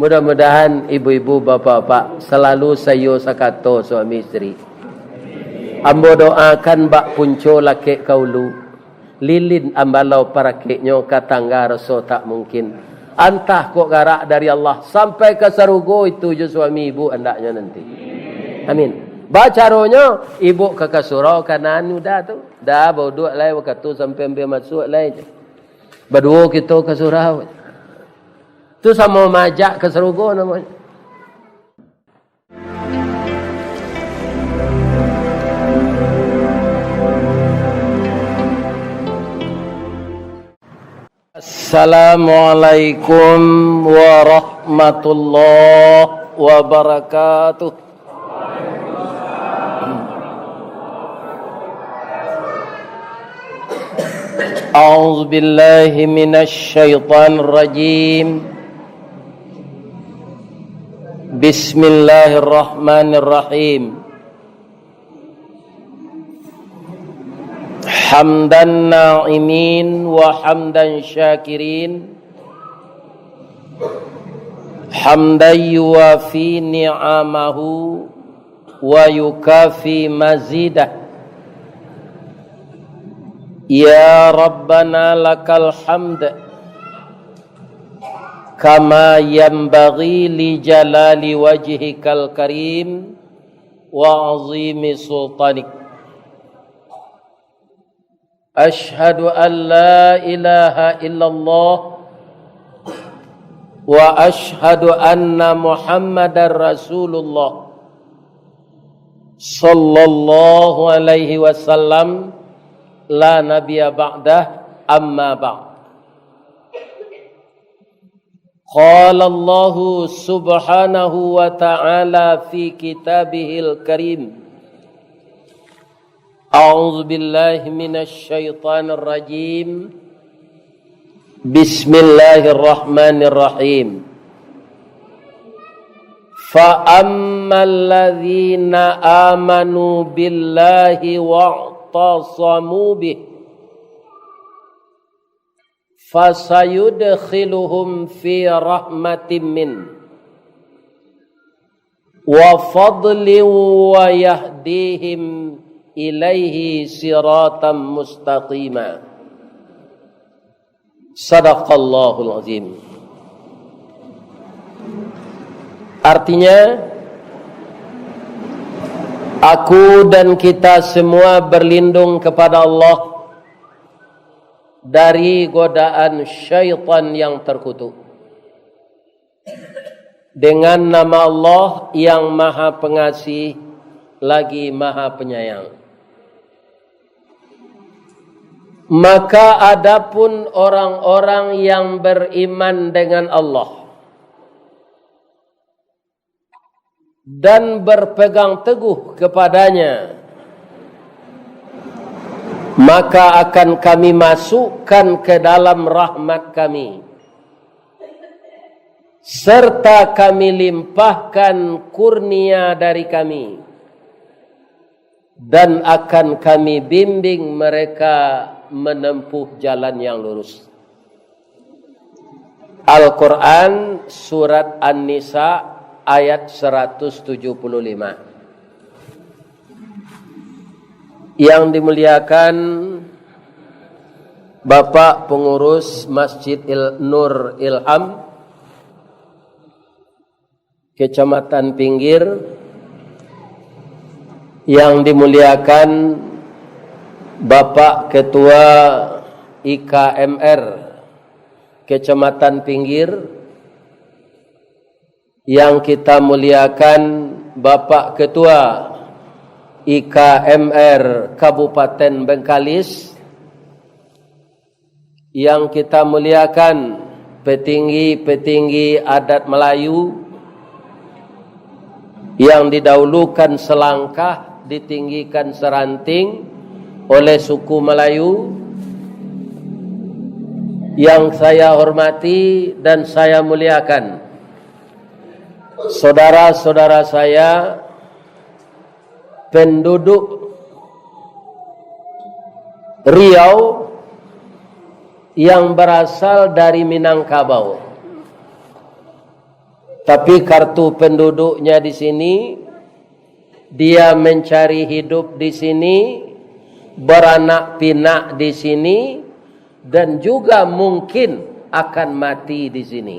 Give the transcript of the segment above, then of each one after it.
Mudah-mudahan ibu-ibu, bapa-bapa selalu sayo sakato suami isteri. Ambo doakan bak punco laki kaulu. Lilin ambalau parakeknyo katangga rasa tak mungkin. Antah kok garak dari Allah sampai ke sarugo itu je suami ibu andaknya nanti. Amin. Bacaronya ibu ke surau kanan udah tu. Dah bodoh lai waktu sampai ambil masuk lai je. Berdua kita ke surau. Itu sama majak ke sarugo namanya. Assalamualaikum warahmatullahi wabarakatuh. A'udzu billahi minasy syaithanir rajim. Bismillahirrahmanirrahim. Hamdan na'imin wa hamdan syakirin. Hamdan yuwafi ni'amahu wa yukafi mazidah. Ya Rabbana lakal hamd kama yanbaghi li jalali wajhikal karim wa azimi sultanik. Ashhadu an la ilaha illallah wa ashhadu anna Muhammadar Rasulullah sallallahu alaihi wasallam la nabiyya ba'dah amma ba'd. Qala Allah subhanahu wa ta'ala fi kitabihil karim. A'udzu billahi minasy syaithanir rajim. Bismillahirrahmanirrahim. Fa ammal ladzina amanu billahi wa'tasamu bih fasayudkhiluhum fi rahmatin min wa fadlin wa yahdihim ilaihi siratan mustaqima. Sadaqallahul azim. Artinya, aku dan kita semua berlindung kepada Allah dari godaan syaitan yang terkutuk. Dengan nama Allah yang Maha Pengasih lagi Maha Penyayang. Maka adapun orang-orang yang beriman dengan Allah dan berpegang teguh kepadanya, maka akan kami masukkan ke dalam rahmat kami, serta kami limpahkan kurnia dari kami, dan akan kami bimbing mereka menempuh jalan yang lurus. Al-Quran Surat An-Nisa ayat 175. Yang dimuliakan Bapak Pengurus Masjid Nur Ilham Kecamatan Pinggir, yang dimuliakan Bapak Ketua IKMR Kecamatan Pinggir, yang kita muliakan Bapak Ketua IKMR Kabupaten Bengkalis, yang kita muliakan petinggi-petinggi adat Melayu, yang didahulukan selangkah ditinggikan seranting oleh suku Melayu, yang saya hormati dan saya muliakan saudara-saudara saya penduduk Riau yang berasal dari Minangkabau. Tapi kartu penduduknya di sini, dia mencari hidup di sini, beranak pinak di sini, dan juga mungkin akan mati di sini.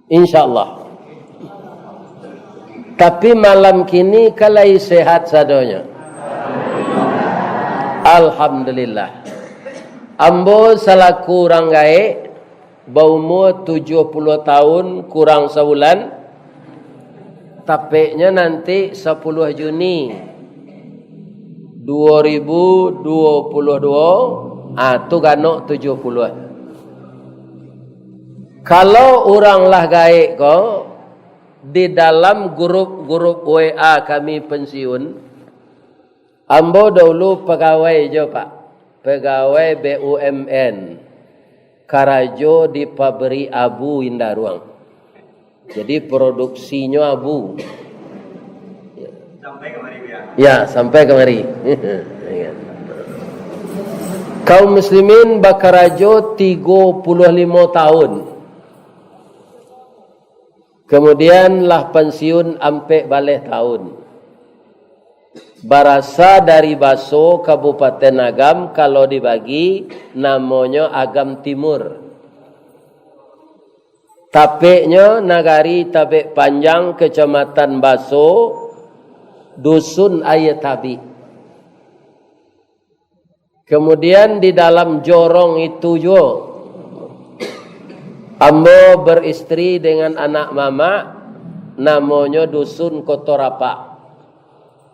InsyaAllah. Tapi malam kini kalai sehat sadonya. Alhamdulillah. Ambo selaku orang gaek, berumur 70 tahun kurang sebulan. Tapeknya nanti 10 Juni 2022. Tu ganok 70. Kalau orang lah gaek ko, di dalam grup WA kami pensiun, ambo dulu pegawai je Pak, pegawai BUMN, karajo di pabrik abu Indaruang. Jadi produksinya abu. Sampai kemari ya? Ya, sampai kemari. Kaum muslimin bakarajo 35 tahun. Kemudian lah pensiun ampe balik tahun. Barasa dari Baso Kabupaten Agam, kalau dibagi namanya Agam Timur. Tapeknya Nagari Tapek Panjang, Kecamatan Baso, Dusun Ayatabi. Kemudian di dalam jorong itu juga ambo beristri dengan anak mama, namanya Dusun Kotorapa.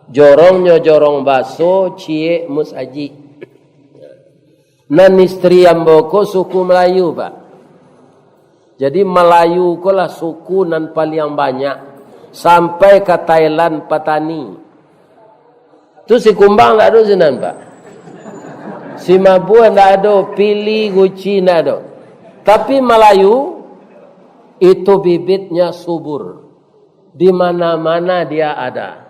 Jorongnya jorong Baso, Cie Musaji. Nan istri ambo ko suku Melayu Pak. Jadi Melayu ko lah suku nan paling banyak. Sampai ke Thailand Patani. Tu si Kumbang tak ada sinan Pak. Si Mabuan tak ada, Pili Guci tak ada. Tapi Melayu itu bibitnya subur. Di mana-mana dia ada.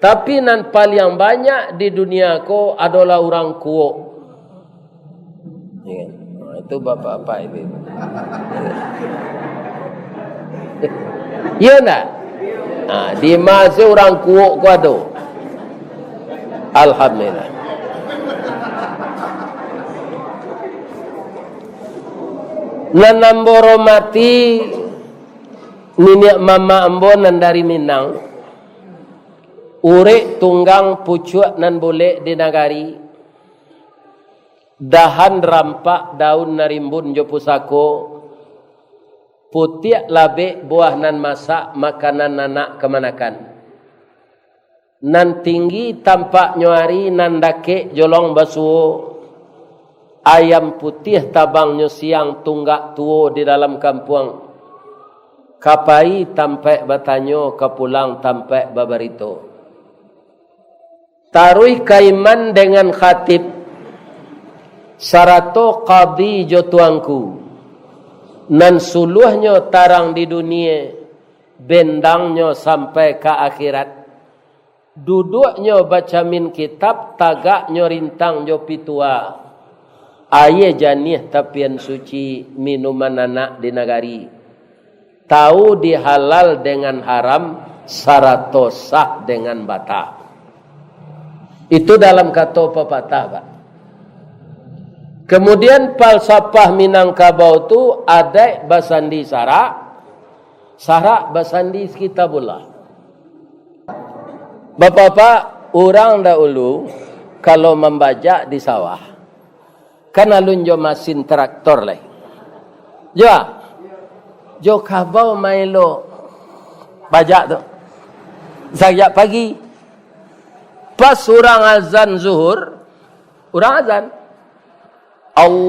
Tapi nan paling banyak di dunia ko adalah orang Kuo. Itu bapak-bapak ibu. Ya tak? Di masa orang Kuo ko ada. Alhamdulillah. Nanamboro mati nenek mama ambo nan dari Minang. Urek tunggang pucuk nan boleh di Nagari. Dahan rampak daun narimbun jo pusako. Putiak labe buah nan masak makanan anak kemanakan. Nan tinggi tampak nyuari nan dake jolong basuo. Ayam putih tabangnya siang tunggak tuo di dalam kampung. Kapai tampak batanyo kepulang tampak babarito. Tarui kaiman dengan khatib. Sarato qadi jo tuangku. Nan suluhnya tarang di dunia. Bendangnya sampai ke akhirat. Duduknya baca min kitab. Tagaknya rintang jo pitua. Aye janih tapian suci minuman anak di Nagari. Tahu dihalal dengan haram, sarato sah dengan bata. Itu dalam kata pepatah Pak. Kemudian falsafah Minangkabau itu ada basandi sarak, sarak basandi kitabullah. Bapak-bapak, orang dahulu kalau membajak di sawah, kan alun jo mesin traktor lah. Jo kabau mailo bajak tu. Sejak pagi. Pas orang azan zuhur, orang azan. Allahu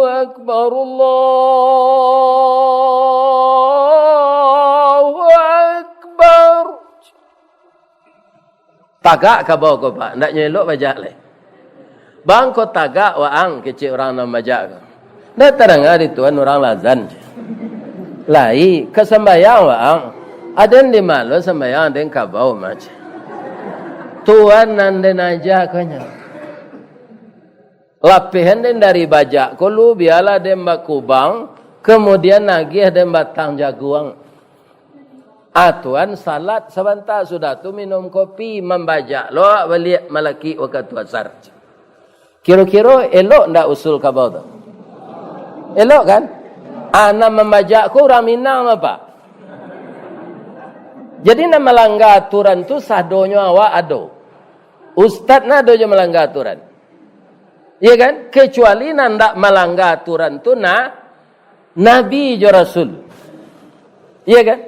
Akbar, Allahu Akbar. Tagak kabau ko Pak, ndak nyelok bajak le. Bang ko tagak waang kecil orang nam bajak ko. Ndak terang hari tuan orang lazan. Lai kesembayang waang. Ada di malo sembayang den kabau macam. Tuan nan den aja kanya. Lapihan den dari bajak kulu biala den bakubang, kemudian nagih den batang jaguang. Atuan salat sebentar sudah tu minum kopi membajak lo balik malaki waktu asar. Kira-kira elok ndak usul kabau tu? Elok kan? Ana membajak ku orang Minang apa? Jadi nak melanggar aturan tu sahdonya awak ado. Ustaz nak dojo melanggar aturan. Ya kan? Kecuali nak melanggar aturan tu nak Nabi jo Rasul. Ya kan?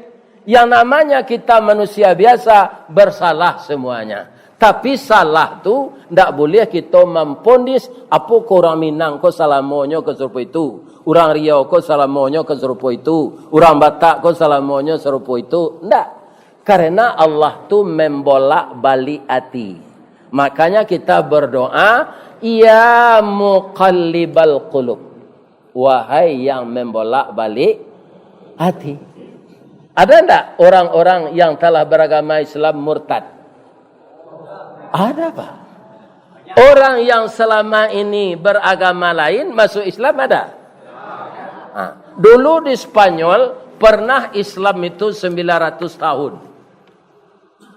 Yang namanya kita manusia biasa bersalah semuanya. Tapi salah tu ndak boleh kita mempondis apa ko orang Minang ko salamonyo ke serupa itu. Orang Riau ko salamonyo ke serupa itu. Orang Batak ko salamonyo serupa itu. Ndak. Karena Allah tu membolak balik hati. Makanya kita berdoa, ya muqallibal qulub. Wahai yang membolak balik hati. Ada enggak orang-orang yang telah beragama Islam murtad? Ada Pak. Orang yang selama ini beragama lain masuk Islam ada? Dulu di Spanyol pernah Islam itu 900 tahun.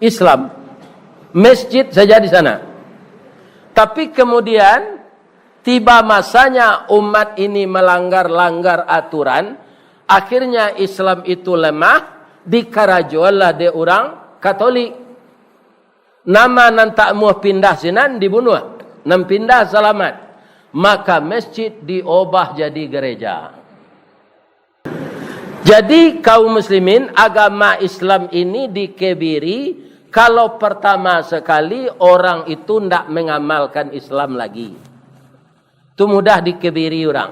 Islam. Masjid saja di sana. Tapi kemudian tiba masanya umat ini melanggar-langgar aturan. Akhirnya Islam itu lemah. Dikarajolah dia orang Katolik. Nama nan tak mau pindah sinan dibunuh. Nan pindah selamat. Maka masjid diubah jadi gereja. Jadi kaum muslimin agama Islam ini dikebiri kalau pertama sekali orang itu tidak mengamalkan Islam lagi. Itu mudah dikebiri orang.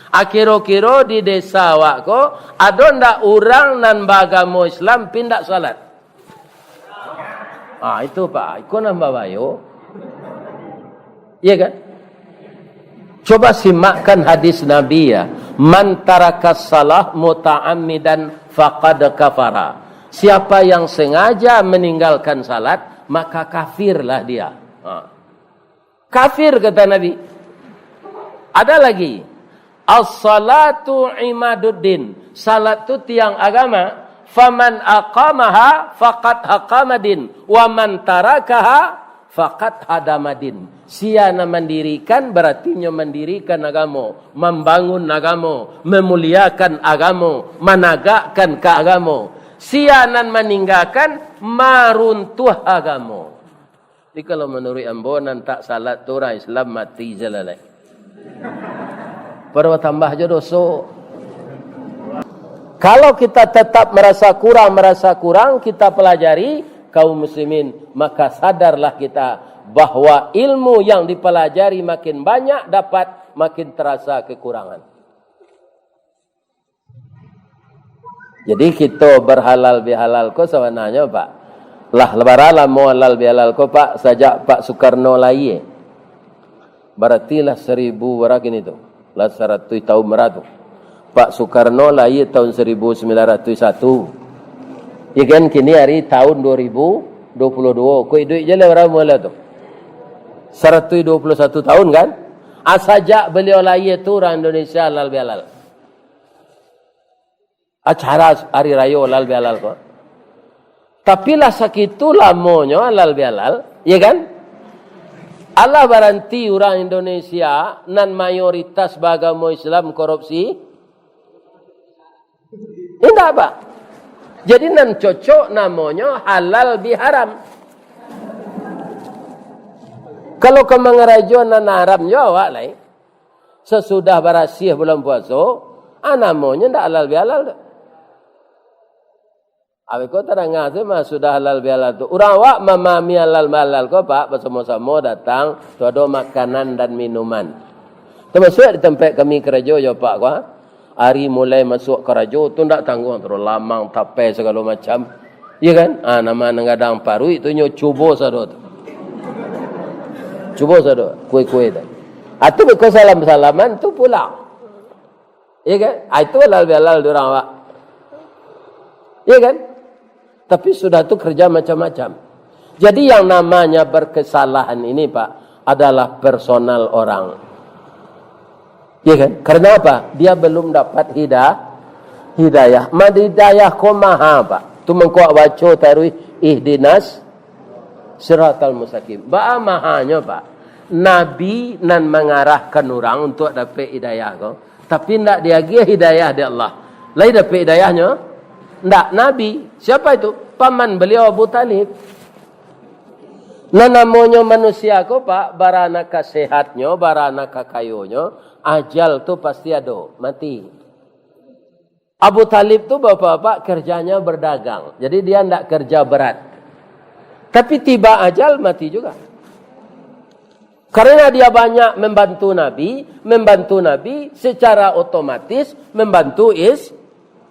Akhir-akhir di desa wako ada ndak orang nan beragama Islam pindah salat. Itu Pak, ikut nambah bayo. Iya kan? Coba simakkan hadis Nabi ya. Man tarakas salah muta'ammidan faqad kafara. Siapa yang sengaja meninggalkan salat, maka kafirlah dia. Kafir kata Nabi. Ada lagi. As-salatu imaduddin. Salat itu tiang agama. Faman aqamaha faqad haqamadin. Wa man tarakaha faqad hadamadin. Siapa mendirikan berarti mendirikan agama. Membangun agama. Memuliakan agama. Menegakkan keagama. Sianan meninggalkan maruntuh agama. Jadi kalau menurut ambonan tak salat tu orang Islam mati jelalai. Perlu tambah je dosa. Kalau kita tetap merasa kurang, kita pelajari kaum muslimin, maka sadarlah kita bahwa ilmu yang dipelajari makin banyak dapat makin terasa kekurangan. Jadi kita berhalal bihalal ko sebenarnya Pak. Lah lebarala mau halal bihalal ko Pak sejak Pak Soekarno lahir. Berarti lah 1000 berapa itu? Lah 100 tahun beratu. Pak Soekarno lahir tahun 1901. Ya kan kini hari tahun 2022. Ko hidup je lah berapa mula tu? 121 tahun kan? Sejak beliau lahir tu orang Indonesia halal bihalal. Acara hari raya halal bihalal ko. Tapi lah sakitu lamonyo halal bihalal, ya kan? Allah baranti orang Indonesia nan mayoritas beragama Islam korupsi. Tidak apa. Jadi nan cocok namanya halal biharam. Kalau kemangarajo nan haram awak lain. Sesudah berasih bulan puasa, namanya ndak halal bihalal. Aku terangah mah sudah halal bihalal tu. Orang awak memahami halal bihalal ko Pak bersama-sama datang tu ada makanan dan minuman. Termasuk di tempat kami kerja ya Pak ko. Hari mulai masuk kerja tu ndak tanggung terus lamang tapai segala macam. Ya kan? Nama ngadang paru itu nyo cubo sado tu. Cubo sado kue-kue tu. Atu beko salam-salaman tu pulang. Ya kan? Itu halal bihalal di orang awak. Ya kan? Tapi sudah tu kerja macam-macam. Jadi yang namanya berkesalahan ini Pak, adalah personal orang. Ya kan? Karena apa? Dia belum dapat hidayah. Hidayah ko maha, Pak. Tu mengkuat baca tarwih ihdinas siratal mustaqim. Ba mahanya, Pak. Nabi nan mengarahkan orang untuk dapat hidayah ko. Tapi ndak dia hidayah dari Allah. Lain dapat hidayahnya? Ndak, Nabi. Siapa itu? Paman beliau Abu Talib. Nah namanya manusia ko, Pak, barana sehatnya, barana kayunya, ajal tu pasti ada, mati. Abu Talib tu bapak-bapak kerjanya berdagang. Jadi dia ndak kerja berat. Tapi tiba ajal mati juga. Karena dia banyak membantu Nabi secara otomatis membantu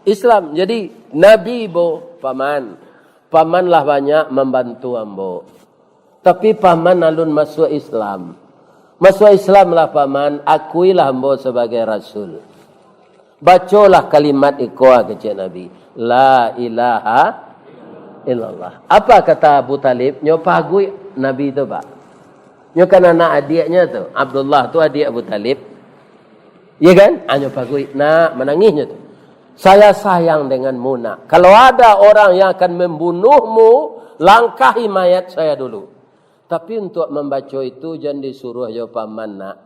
Islam. Jadi Nabi pamanlah banyak membantu ambo. Tapi paman alun masuk Islam. Masuk Islam lah paman, akuilah ambo sebagai rasul. Bacalah kalimat ikhwa kecil Nabi. La ilaha illallah. Apa kata Abu Talib? Nyo pagui Nabi tu, Pak. Nyo kan anak adiknya tu. Abdullah tu adik Abu Talib. Ya kan? Nyo pagui. Nah, menangisnya tu. Saya sayang denganmu, nak. Kalau ada orang yang akan membunuhmu, langkahi mayat saya dulu. Tapi untuk membaca itu jangan disuruh jo paman, nak.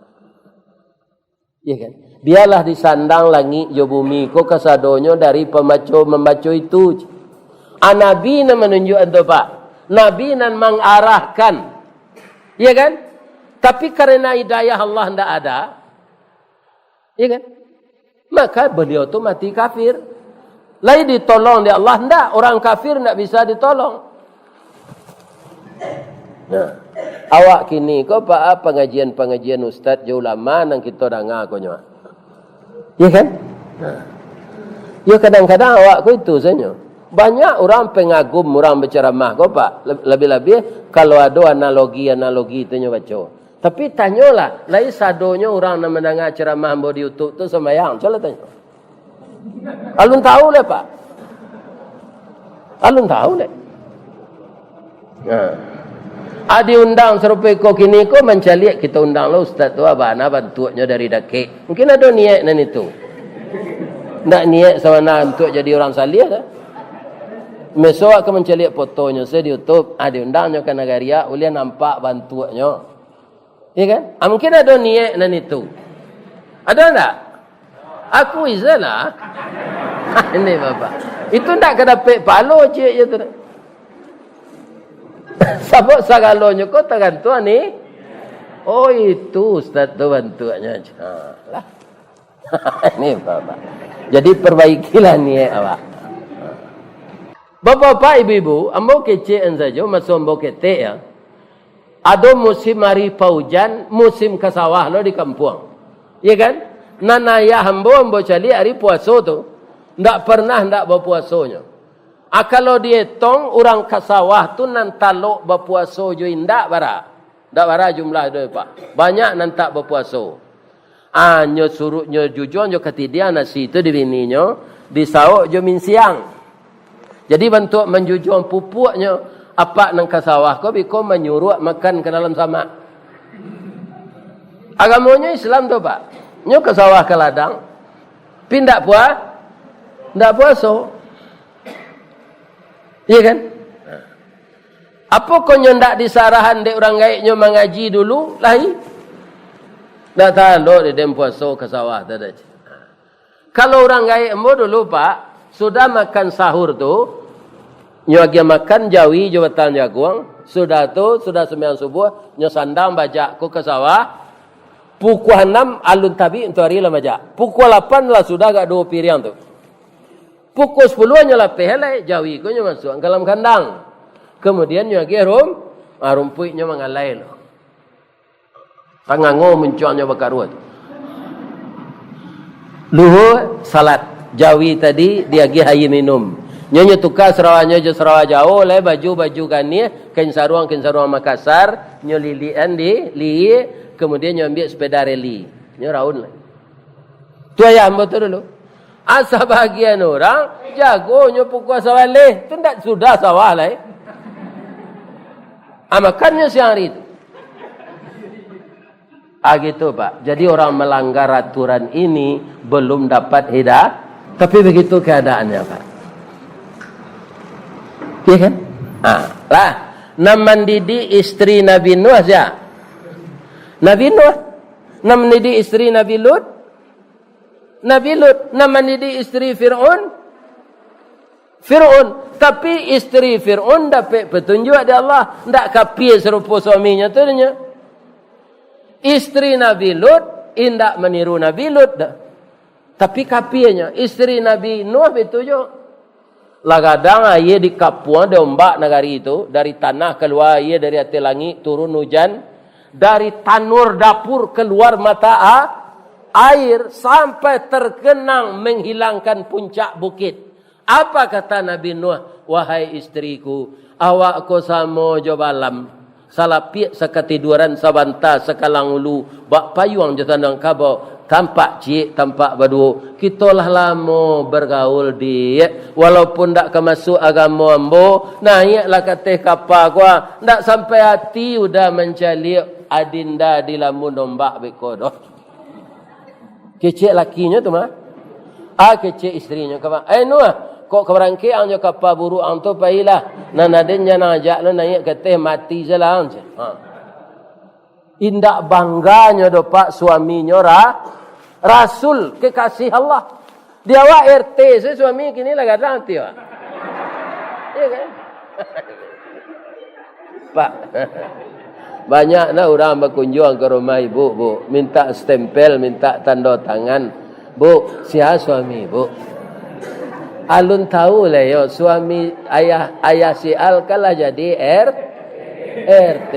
Ya kan? Biarlah disandang langit jo bumi ko kasadonyo dari membaca itu. Nabi na menunjuk itu, Pak. Nabi nan mengarahkan. Ya kan? Tapi karena hidayah Allah tidak ada. Ya kan? Maka beliau tu mati kafir. Lain ditolong oleh Allah. Tidak. Orang kafir tidak bisa ditolong. Nah, awak kini kau apa pengajian ustaz jauh lama nang kita dengar kau nyo. Ya kan? Nah. Ya kadang-kadang awak kau itu saja. Banyak orang pengagum orang berceramah kau, Pak. Lebih-lebih kalau ada analogi itu nyo baca. Tapi tanyalah, lain sadonya orang nak mendengar ceramah di YouTube tu sembahyang. Coba tanya. Alun tahu le, Pak. Alun tahu le. Nah. Adi undang serupa ko kini ko mencaliak kita undang lo ustaz tu abana bantunya dari dakik. Mungkin ada niat nan itu. Ndak niat sama nak untuk jadi orang salih dah. Mesok aku mencaliak fotonya saya di YouTube, adi undangnya ke Nagaria, ulih nampak bantunya. Ya kan? Mungkin ada niat nan itu. Ada enggak? Aku izalah. Ini Bapak. Itu ndak kedapat palo cik je tu. Sabuk sagalonya kau tergantung ni. Oh itu ustaz tu bantuannya. Lah. Ini Bapak. Jadi perbaikilah niat awak. Bapak-bapak, ibu-ibu, ambo kecil saja masuk ambo ketek ya. Ada musim hari paujan, musim kesawah lo di kampung. Ya kan? Nanaya ambo cari hari puasa tu. Ndak pernah ndak berpuasanya. Kalau dihitung orang kasawah tu nan taluk berpuasa jo indak bara. Ndak bara jumlah dia, Pak. Banyak nan tak berpuasa. Nyo suruh nyo jujur nyo ketidia nasi tu di bininya, disauk jo min siang. Jadi bentuk menjujur pupuknya apa nang kasawah ko biko menyuruh makan ke dalam sama. Agamanya Islam tu, Pak. Nyo kasawah ke ladang. Pindak ndak puasa. Iya kan? Apa kau ndak disarahan dek orang gaiknya mengaji dulu? Lahi. Ndak tahu dia dem puasa ke sawah tada. Kalau orang gaik embo dulu, Pak, sudah makan sahur tu, nyo agi makan jawi jawatan jaguang, sudah sembahyang subuh, nyo sandang bajak ku ke sawah. Pukul 6 alun tabi untuk hari lah bajak. Pukul 8 lah sudah gak 2 piring tu. Pukul 10 nyo lapeh helai jawi ko nyo masuk ke dalam kandang. Kemudian nyo agi rumput nyo mengalai lo. Tangango mencuak nyo bakarut. Luhur salat jawi tadi dia agi hayi minum. Nyo tukar Sarawaknya je Sarawak jauh lai baju gani kain saruang Makassar nyo lilian li kemudian nyo ambil sepeda reli. Nyo raun lai. Tu ayah ambo tu dulu. Asa bahagian orang jagonya pukul sawah leh. Itu tidak sudah sawah lah. Makannya siang hari itu. Gitu Pak. Jadi orang melanggar aturan ini belum dapat hidayah. Tapi begitu keadaannya Pak. Iya kan? Lah. Mendidik istri Nabi Nuh saja. Nabi Nuh. Mendidik istri Nabi Lut. Nabi Lut. Mendidik istri Fir'aun. Fir'aun. Tapi istri Fir'aun dapat petunjuk dari Allah. Tak kapir serupa suaminya tu. Istri Nabi Lut indak meniru Nabi Lut dah. Tapi kapirnya istri Nabi Nuh petunjuk. Kadang air di kapuan di ombak negari itu, dari tanah keluar air dari atas langit turun hujan, dari tanur dapur keluar mata air sampai terkenang menghilangkan puncak bukit. Apa kata Nabi Nuh? Wahai istriku, awak ko samo jo balam. Salapik sekatiduran sabanta sekalang ulu. Bak payung jo tandang kabau. Tampak cik, tampak badu. Kitalah lama bergaul dia. Walaupun tak kemasuk agama ambo. Naiklah katih kapal kuah. Tak sampai hati udah mencari adinda di lamun dombak bekodoh. Kecik lakinya tu mah. Kecik istrinya. Nuh. Kok keberangkit ang kapal buruk ang tu pahilah. Nanadenya najak na naik katih mati salah. Indak bangganya do pak suaminya Rasul kekasih Allah. Dia wa RT saya suami kini lah kadang tu. Iya kan? Pak. Banyak nak orang berkunjung ke rumah ibu, Bu. Minta stempel, minta tanda tangan. Bu, siapa suami, Bu? Alun tahu lah yo suami ayah si Al kalah jadi RT.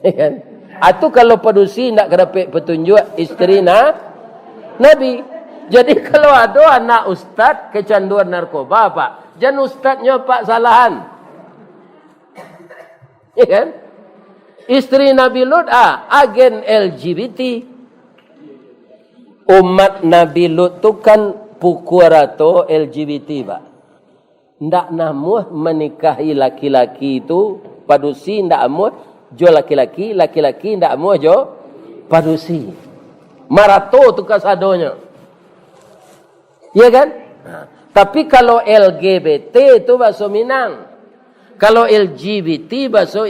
Kan? Atau kalau padusi nak dapat petunjuk isteri Nabi. Jadi kalau ada anak ustaz kecanduan narkoba Pak, jangan ustaznya Pak salahan. Ya kan? Isteri Nabi Lut agen LGBT. Umat Nabi Lut tu kan pukul rato LGBT Pak. Ndak namuh menikahi laki-laki itu padusi ndak amuh jo laki-laki ndak amuh jo padusi. Marato tu kasadonya. Ya kan? Tapi kalau LGBT itu bahasa Minang. Kalau LGBT bahasa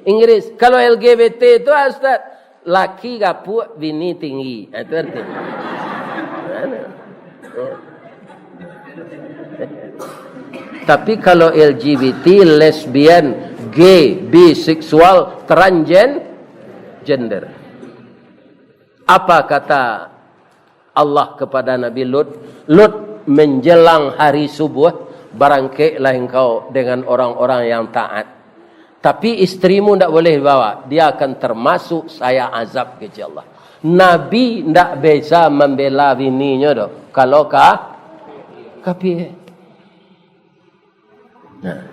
Inggris. Kalau LGBT itu Ustaz, laki gapuk, bini tinggi. Itu artinya. Tapi kalau LGBT, lesbian, gay, biseksual, transgender. Apa kata Allah kepada Nabi Lut? Lut, menjelang hari subuh, barangkailah engkau dengan orang-orang yang taat. Tapi istrimu tidak boleh bawa. Dia akan termasuk saya azab kepada Allah. Nabi tidak bisa membela bininya doh. Kalau kafir. Nah,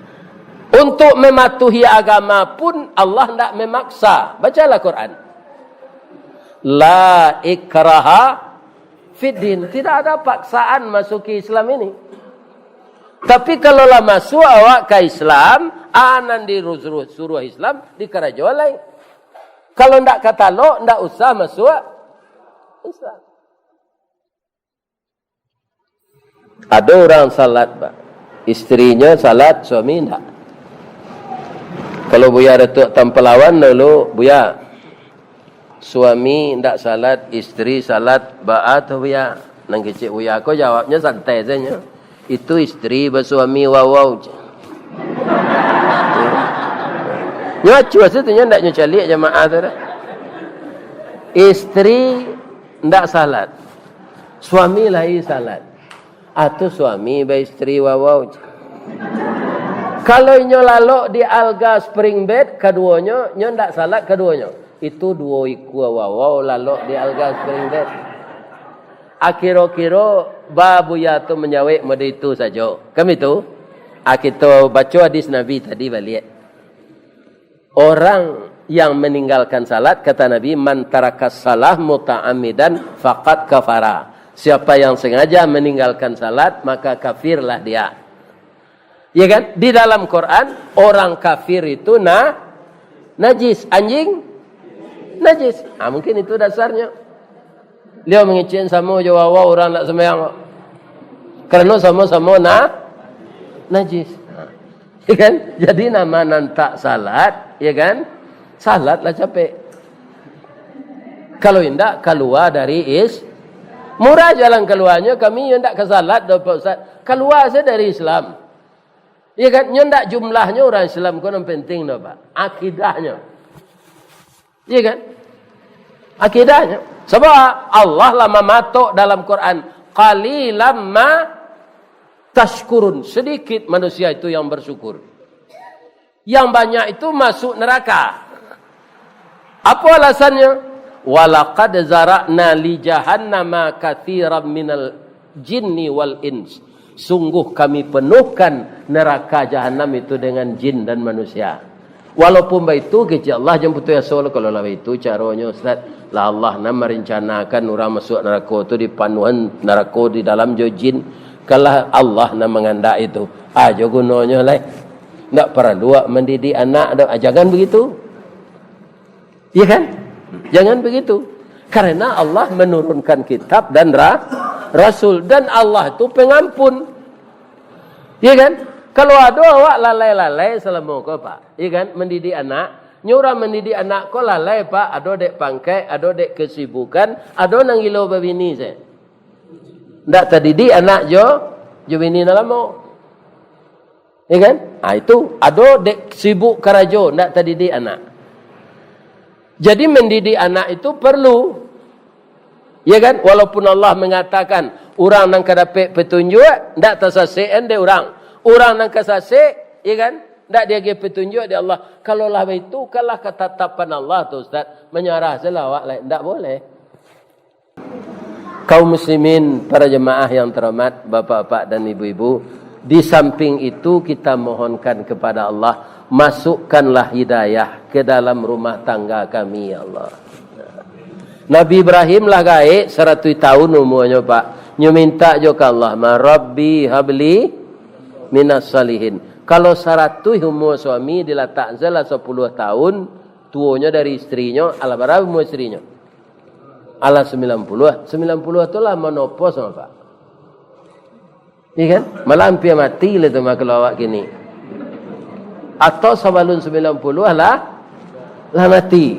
untuk mematuhi agama pun Allah tidak memaksa. Bacalah Quran. La ikraha fiddin. Tidak ada paksaan masuki Islam ini. Tapi kalau lah masuk awak ke Islam, anan di suruh Islam di kerajaan lain. Kalau ndak kata lo, ndak usah masuk Islam. Ada orang salat, Pak. Istrinya salat, suami ndak. Kalau Buya Datuk Tampelawan dulu, Buya, suami ndak salat, istri salat, baat Buya. Nang kecik Buya, aku jawabnya santai saja. Itu istri bersuami wow. Nyo cua setunya ndak nyo calik jemaah tu dah. Istri ndak salat. Suami lahi salat. Atau suami ba istri wow. Kalau nyo lalok di alga spring bed keduanya nyo ndak salat keduanya. Itu dua iku wow lalok di alga spring bed. Akhir-akhir Buya tu menjawab mode itu saja. Kami tu kita baca hadis Nabi tadi balik. Orang yang meninggalkan salat kata Nabi man tarakas salah muta'ammidan faqad kafara. Siapa yang sengaja meninggalkan salat maka kafirlah dia. Ya kan? Di dalam Quran orang kafir itu najis, anjing najis. Mungkin itu dasarnya. Dia mengicin sama jawa orang nak sembahyang. Kerana sama-sama najis. Ya kan? Jadi nama nantak salat, ya kan? Salatlah capek. Kalau tidak keluar dari murah jalan keluarnya, kami yang tak ke salat dah Pak Ustaz. Keluar saya dari Islam. Ya kan? Yang tak jumlahnya orang Islam kau yang penting dah Pak. Akidahnya. Ya kan? Akidahnya. Sebab Allah lama matok dalam Quran. Qalilam ma tashkurun. Sedikit manusia itu yang bersyukur. Yang banyak itu masuk neraka. Apa alasannya? Walaqad zara'na li jahannama katsiran minal jinni wal ins. Sungguh kami penuhkan neraka jahanam itu dengan jin dan manusia. Walaupun begitu kecil Allah jemput ya soal kalau lah itu caranya Ustaz. Lah Allah nak merencanakan orang masuk neraka itu di panuhan neraka di dalam jin. Kalau Allah nak mengandak itu, aja gunanya lah. Tak perlu mendidik anak. Jangan begitu. Iya kan? Jangan begitu. Karena Allah menurunkan kitab dan Rasul. Dan Allah itu pengampun. Iya kan? Kalau ada awak lalai-lalai selama kau Pak. Iya kan? Mendidik anak. Nyurah mendidik anak kau lalai Pak. Ada dek pangkai. Ada dek kesibukan. Ada nang gilo babini saya. Tak terdidik anak jo bini nalamo. Ya kan? Itu ada dek sibuk karajo. Tak terdidik anak. Jadi mendidik anak itu perlu. Ya kan? Walaupun Allah mengatakan orang nang kadapat petunjuk, ndak tersasih ende orang. Orang nang kesasih, ya kan? Ndak dia ge petunjuk di Allah. Kalau lah itu kalah ketetapan Allah tu Ustaz, menyerah selawat lain ndak boleh. Kaum muslimin, para jemaah yang terhormat, bapak-bapak dan ibu-ibu, di samping itu kita mohonkan kepada Allah, masukkanlah hidayah ke dalam rumah tangga kami ya Allah. Nabi Ibrahim lah gaib 100 tahun umurnya Pak. Nyu minta jo ke Allah, "Ma Rabbi habli minas salihin." Kalau 100 umur suami diletak zala 10 tahun, tuanya dari istrinya, ala berapa umur istrinya? Ala 90. 90 tu lah menopause sama Pak. Iya kan? Malah hampir mati lah tu kalau awak gini. Atau sebelum 90 lah mati.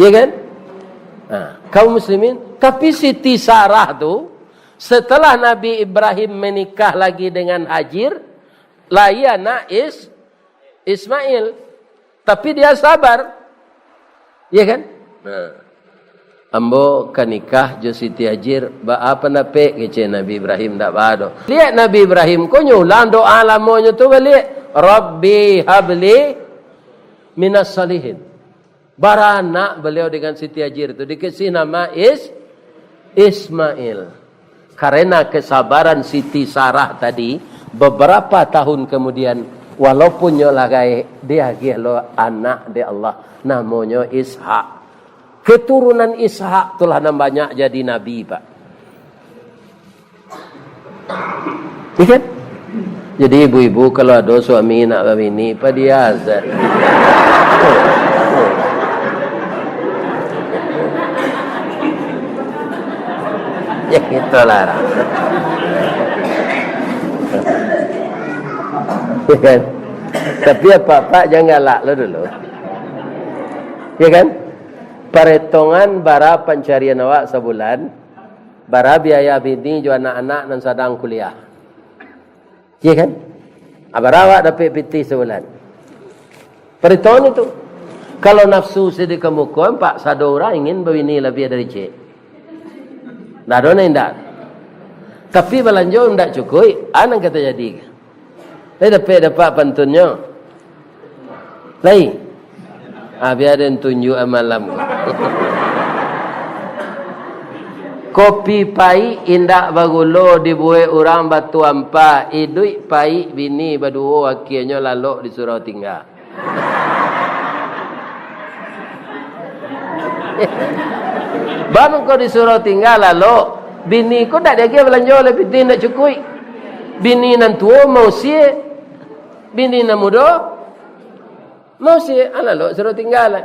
Iya kan? Kaum muslimin, tapi Siti Sarah tu setelah Nabi Ibrahim menikah lagi dengan Hajar, lahir anak Ismail. Tapi dia sabar. Iya kan? Ambo kanikah jo Siti Hajar, apa nape kece Nabi Ibrahim tak bado. Lihat Nabi Ibrahim ko nyulang doa lamonyo tu balik. Rabbi habli minas salihin. Baranak beliau dengan Siti Hajar itu dikasih nama Ismail. Karena kesabaran Siti Sarah tadi, beberapa tahun kemudian, walaupun nyolagai dia gelo anak di Allah, namanya Ishak. Keturunan Ishak telah banyak jadi nabi Pak. Ikan? Jadi ibu-ibu kalau ada suami nak bini, apa dia azan? Ya itulah. Ya kan? Tapi apa-apa janganlah lo dulu. Ya kan? Perhitungan bara pencarian awak sebulan, bara biaya bini jo anak-anak dan sedang kuliah. Ya kan? Bara awak dapat PT sebulan. Perhitungan itu. Kalau nafsu sedih kemukuan, Pak satu orang ingin bini lebih dari cik. Tak ada nak. Tapi belanja tidak cukup, anak kata jadi. Tapi dapat pantunnya. Lain. Biar ada tunjuk malam. Kopi pai indak bagulo dibuat orang batu ampa. Idui pai bini berdua akhirnya lalu disuruh tinggal. Baru kau disuruh tinggal lalu bini kau tak ada belanja oleh piti nak cukup. Bini nan tua mau sie, bini nan muda mau sie, lalu suruh tinggal.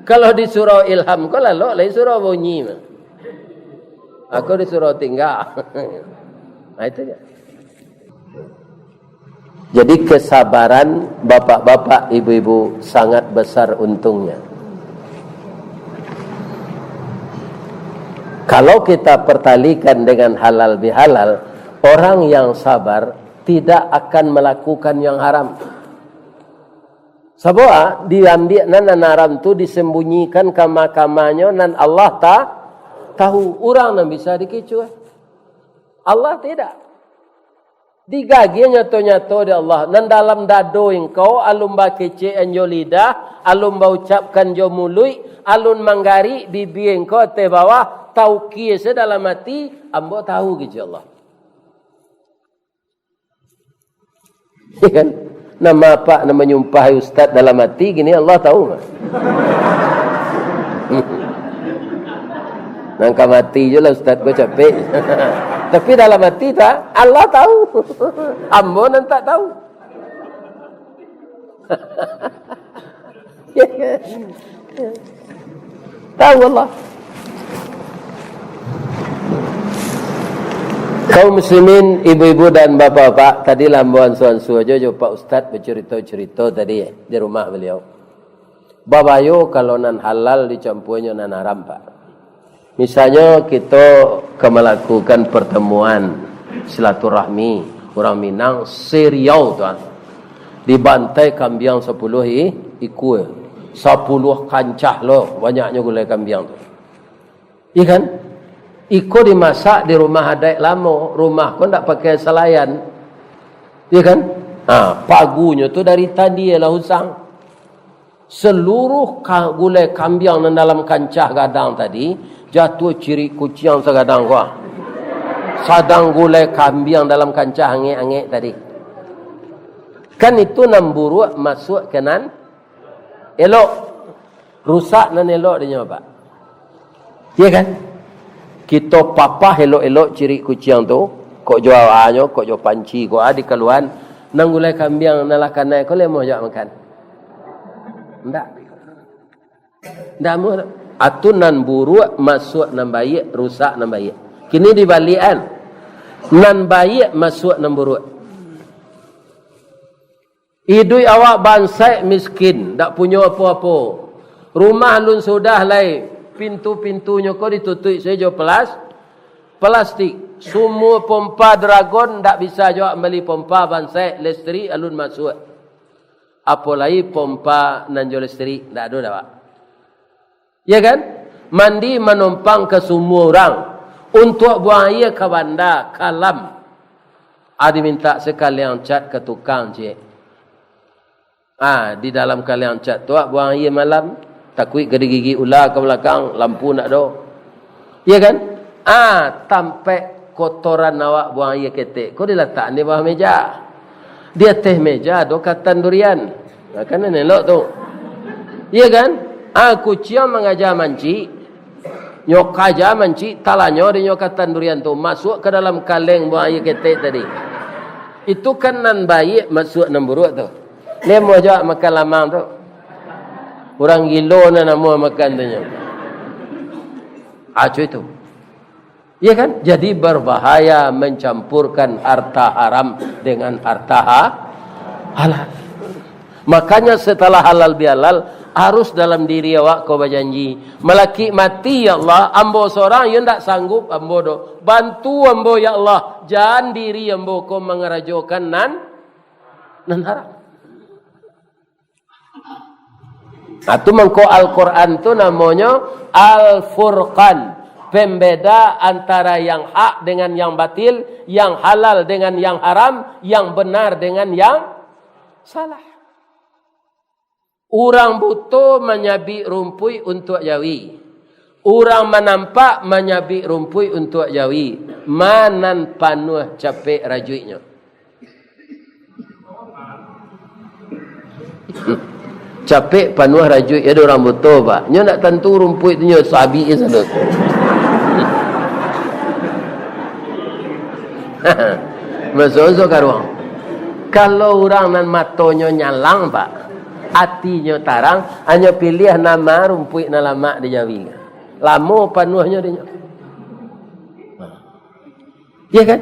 Kalau disuruh ilham kau lalu lain suruh bunyi. Aku disuruh tinggal. Nah itu dia. Jadi kesabaran bapak-bapak, ibu-ibu sangat besar untungnya. Kalau kita pertalikan dengan halal bihalal, orang yang sabar tidak akan melakukan yang haram. Sebab diambil nan haram tu disembunyikan kama-kamanya nan Allah tahu. Orang nan bisa dikecu. Allah tidak. Digagi nyato-nyato di Allah. Nan dalam dado engkau alum ba kece anjo lidah, alum ba ucapkan jo mului, alun manggari bibi engkau te bawah, tahu kiese dalam hati, ambo tahu gitu Allah. Ya kan? Nama apa nama menyumpahi ustaz dalam hati gini Allah tahu enggak? Nangka mati je lah ustaz gua capek. Tapi dalam hati tak Allah tahu. Ambo nan tak tahu. Tahu Allah. Kaum muslimin, ibu-ibu dan bapak-bapak, tadi lambuan suan-suan aja Pak Ustaz bercerita-cerita tadi di rumah beliau. Babayo kalau nan halal dicampurnya nan haram, Pak. Misalnya kita melakukan pertemuan silaturahmi orang Minang seriau tuan. Dibantai kambiang 10 ikut. 10 kancah loh banyaknya gulai kambiang tu. Iya kan? Iko dimasak di rumah adat lama, rumah pun tak pakai selayan. Ya kan? Pagunya tu dari tadi ialah husang. Seluruh gulai kambiang dalam kancah gadang tadi jatuh ciri kucing segadang gua. Sadang gulai kambiang dalam kancah angek-angek tadi. Kan itu namburu masuk ke nan elok. Rusak nan elok dia Pak. Ya kan? Kita papah elok-elok ciri kucing tu, kok jual anyo, kok jual panci, kok di keluan, nang gulai kambing nalah kanai, kau lemah jak makan. Ndak. Ndak mau. Atun nan buruk masuk nan baik, rusak nan baik. Kini dibalikan. Nan baik masuk nan buruk. Idui awak bansai miskin, ndak punya apa-apa. Rumah lun sudah lai. Pintu-pintunya kau ditutup saja plastik. Semua pompa dragon tak bisa juga beli pompa bansai listrik alun masuk. Apalagi pompa nanjo listrik tak ada dah. Ya kan? Mandi menumpang ke semua orang untuk buang air ke bandar kalam. Ada minta sekalian cat ke tukang cik. Di dalam kalian cat tu buang air malam. Takut gigi ular ke belakang, lampu nak ada. Ya kan? Tampak kotoran awak buang air ketek. Kau diletak di bawah meja. Di atas meja ada katan durian. Kan elok tu. Ya kan? Kucing mengajar manci. Nyok aja manci, talanyo di nyok katan durian tu. Masuk ke dalam kaleng buang air ketek tadi. Itu kan nan baik masuk nan buruk tu. Nemo aja makan lamang tu. Orang gilo na nama makan tanya. Acu itu. Ya kan? Jadi berbahaya mencampurkan harta haram dengan harta halal. Makanya setelah halal bihalal harus dalam diri awak kau berjanji. Melaki mati ya Allah, ambo seorang yang tak sanggup ambo do. Bantu ambo ya Allah. Jangan diri ambo kau mengerajokan nan haram. Itu mengko Al-Quran itu namanya Al-Furqan. Pembeda antara yang hak dengan yang batil, yang halal dengan yang haram, yang benar dengan yang salah. Orang butuh menyabik rumpui untuk jawi. Orang menampak menyabik rumpui untuk jawi. Manan panuh capek rajuinya. Capek panuh rajuk ya orang betul Pak. Nyo nak tentu rumput tu nyo sabi sana. Masuk karuang. Kalau orang nan matonyo nyalang Pak. Hatinya tarang, hanya pilih nama rumput na lama di Jawi. Lama panuhnya dia. Ya kan?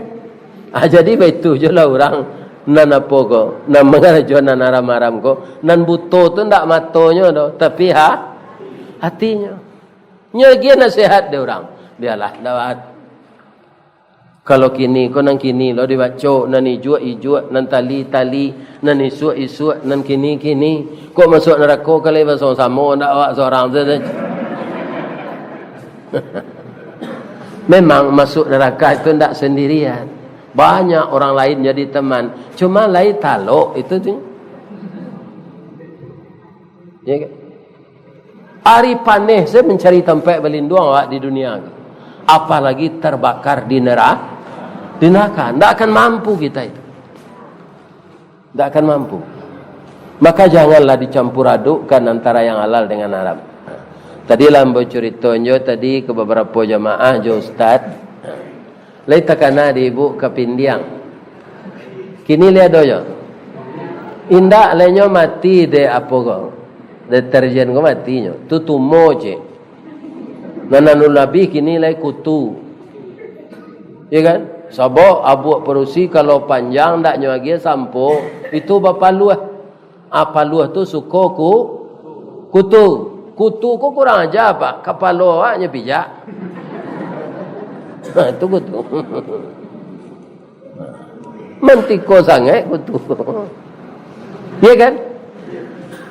Jadi begitu je lah orang nan apa ko, nan mengarajo nan aram-aram ko, nan buto tu ndak matonya do, tapi hatinya. Nya dia nasihat dia orang. Biarlah dawat. Kalau kini ko nang kini lo dibaco nan ijuk nan tali nan isu nan kini kok masuk neraka kali bersama ndak awak seorang saja. Memang masuk neraka itu tidak sendirian. Banyak orang lain jadi teman. Cuma lain taluk itu tu. Ya kan? Hari panih saya mencari tempat berlindung awak di dunia. Apalagi terbakar di neraka. Tidak akan mampu kita itu. Tidak akan mampu. Maka janganlah dicampur adukkan antara yang halal dengan haram. Tadi lambo ceritanya tadi ke beberapa jamaah jo ustaz. Lai takana di ibu ke Pindiang. Kini lihat doyo. Indak lenyo mati de apa ko? Deterjen ko matinya. Tu tumoje. Nananul nabi kini lai kutu. Ya kan? Sabok abu perusi kalau panjang ndak nyoagi sampo itu bapa luah. Apa luah tu sukoku kutu. Kutu kok kurang aja pak, kepala awaknya pijak. Itu kutu. Mentiko sangat kutu. Iya kan?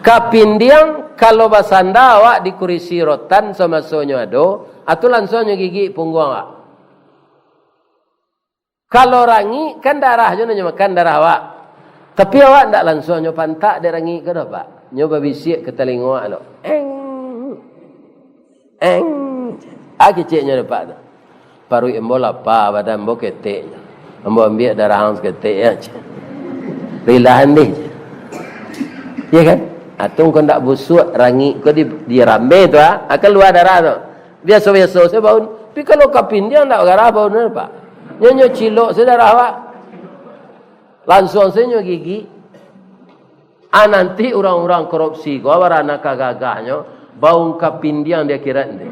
Kapindiang kalau basanda awak dikurisi rotan sama sonyo ado, atau langsungnya gigi punggung awak. Kalau rangi kan darahnya makan darah awak. Tapi awak ndak langsungnya pantak dia rangi ke dah pak. Nyoba bisik ke telinga awak lo. Keciknya dapat tu. Paru embo lapa badan embo ketek. Embo ambil darah hang ketek ya. Rilahan deh. Ya kan? Atung kau ndak busuk rangi kau di rambe tu akan luar darah tu. Biasa-biasa saya bau. Tapi kalau kapin dia ndak garah bau ni pak. Nyo cilok saudara awak. Langsung saya gigi. Nanti orang-orang korupsi kau warana kagagahnya bau kapin dia kira ni.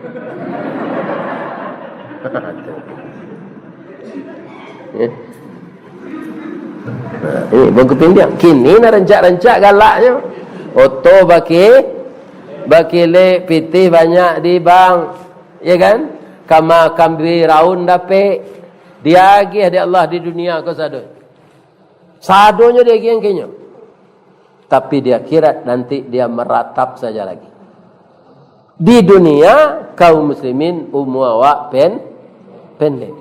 Ini bau kapin dia. Kini nak rencak-rencak galaknya. Oto baki le piti banyak di bang. Ya kan? Kama kambi raun dape. Dia lagi ada Allah di dunia kau sado. Sadonya dia yang kenya. Tapi dia akhirat nanti dia meratap saja lagi. Di dunia kaum muslimin awak pendek.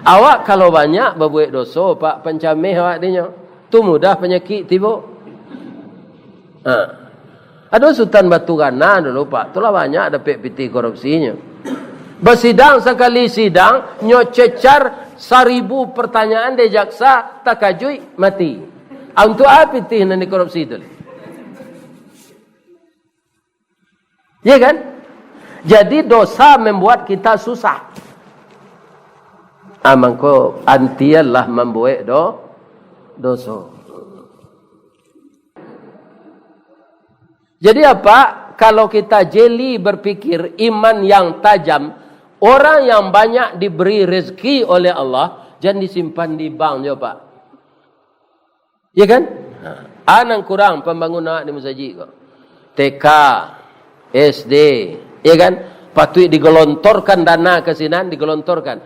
Awak kalau banyak berbuat dosa pak pencamih awak dinya. Tu mudah penyakit tiba. Ada Sultan Batu Gana dulu pak. Itulah banyak dapat piti korupsinya. Bersidang sekali sidang nyo cecar 1000 pertanyaan de jaksa takajui mati. Untuk apa piti nan korupsi itu? Ya kan? Jadi dosa membuat kita susah. Mangko antialah membuat dosa. Jadi apa? Kalau kita jeli berpikir iman yang tajam, orang yang banyak diberi rezeki oleh Allah, jangan disimpan di bank je pak. Ya kan? Anang kurang pembangunan di masjid kok. TK, SD, ya kan? Patut digelontorkan dana ke sini, digelontorkan.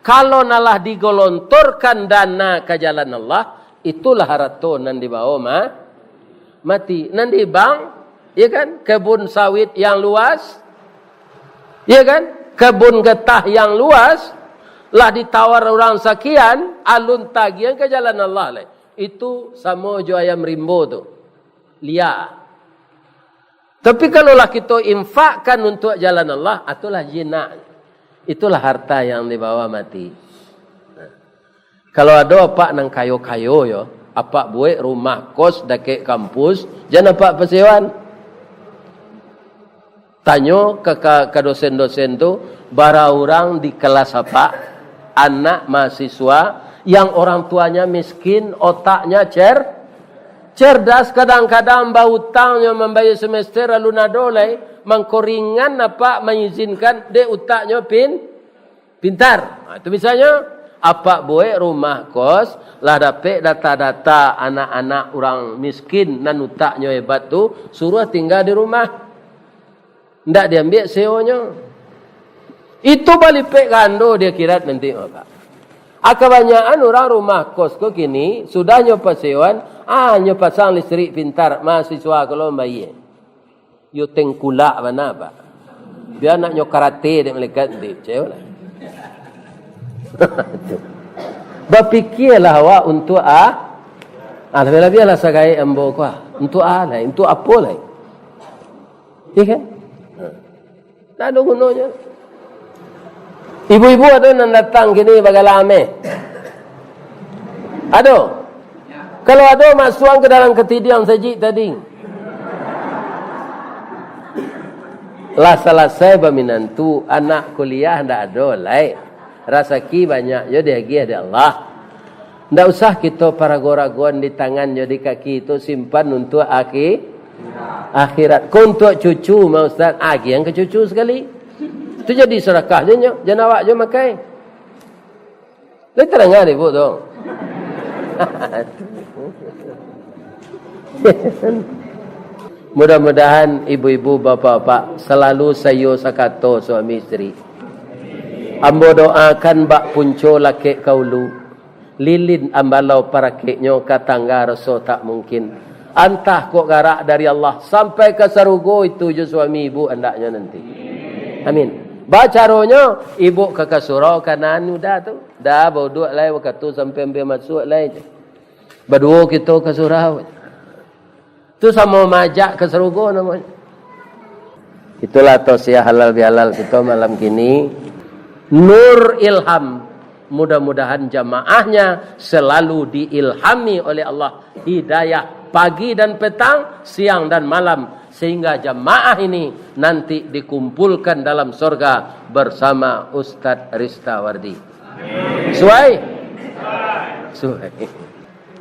Kalau nalah digelontorkan dana ke jalan Allah, itulah harato nan dibawa mati. Nan di bank, ya kan? Kebun sawit yang luas, ya kan? Kebun getah yang luas, lah ditawar orang sekian, alun tagihan ke jalan Allah lah. Itu sama jo ayam rimbo tu. Liar. Tapi kalau lah kita infakkan untuk jalan Allah, itulah jinak. Itulah harta yang dibawa mati. Nah. Kalau ada apa nang kayo-kayo yo, apa buat rumah kos dekat kampus, jangan apa persewan. Tanyo ke dosen-dosen tu, bara orang di kelas apa, anak mahasiswa yang orang tuanya miskin, otaknya Cerdas kadang-kadang bahutangnya membayar semester lalu nadolai mengkoringan apa mengizinkan de utaknya pintar. Itu misalnya apa boleh rumah kos lah dapat data-data anak-anak orang miskin nan utaknya hebat tu suruh tinggal di rumah. Ndak diambil seonya. Itu balik pek gando dia kira nanti maka. Kebanyakan orang rumah kos ko kini sudah nyopa sewan, nyopa pasang listrik pintar mahasiswa kalau bayar. Yo tengkulak mana ba. Dia nak nyok karate dek melekat di cewek. Berfikirlah awak untuk lebih-lebih lah sagai ambo ko. Untuk lah, untuk apa lah. Iya kan? Tak ada gunanya. Ibu-ibu ada yang datang gini bagalame. Ada. Kalau ada masuk ke dalam ketidian saji tadi. Lah selesai berminantu anak kuliah ndak ada lai. Rasaki banyak yo dia gi ada Allah. Ndak usah kita parago-ragoan di tangan yo di kaki itu simpan untuk akhirat. Untuk cucu mau Ustaz, yang ke cucu sekali. Itu jadi sedekah je jangan awak je makai. Lai terang ada ibu tu. Mudah-mudahan ibu-ibu bapa-bapa selalu sayo sakato suami isteri. Ambo doakan bak punco laki kaulu. Lilin ambalau para keknyo katangga rasa tak mungkin. Antah kok garak dari Allah sampai ke sarugo itu je suami ibu andaknya nanti. Amin. Bacaronya ibu kakak surau kanan udah tu. Dah bawa dua lai waktu sampai masuk lai. Berdua kita ke surau. Tu sama majak ke sarugo namanya. Itulah tausiah halal bihalal kita malam kini. Nur ilham. Mudah-mudahan jamaahnya selalu diilhami oleh Allah. Hidayah pagi dan petang, siang dan malam. Sehingga jamaah ini nanti dikumpulkan dalam surga bersama Ustaz Ristawardi. Suai? Suai.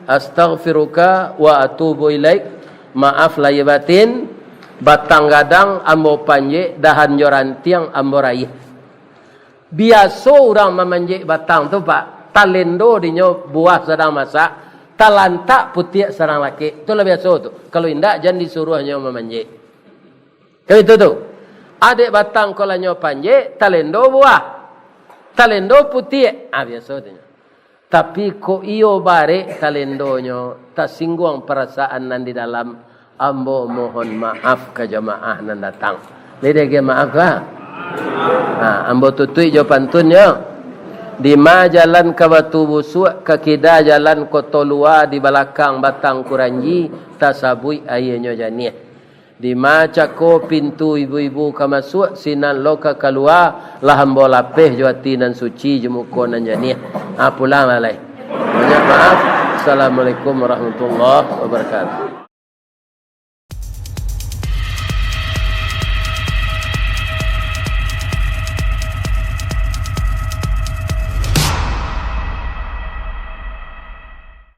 Astaghfiruka wa atubu ilaik. Maaf lahir batin. Batang gadang ambo panje dahan jorantiang ambo raih. Biasa orang memanjik batang tu pak. Talendo dinyo buah sedang masak. Talantak putih sarang laki. Itu lebih biasa tu. Kalau indak jangan disuruhnya memanjik. Kalau itu tu. Adik batang kalau nyo panjik, talendo buah. Talendo putih. Biasa tu. Tapi ko iyo bare talendonyo tak singgung perasaan nan di dalam. Ambo mohon maaf ke jamaah nan datang. Lede ke maaf lah. Ambo tutui jo pantunnya. Di ma jalan ke Batu Busuk, ke kida jalan Kotolua, di belakang Batang Kuranji, tasabui ayahnya janih. Di ma cako pintu ibu-ibu ke masuk, sinan lo ke keluar, laham bola peh juati nan suci jemuko nan janih. Pulang malai. Banyak maaf. Assalamualaikum warahmatullahi wabarakatuh.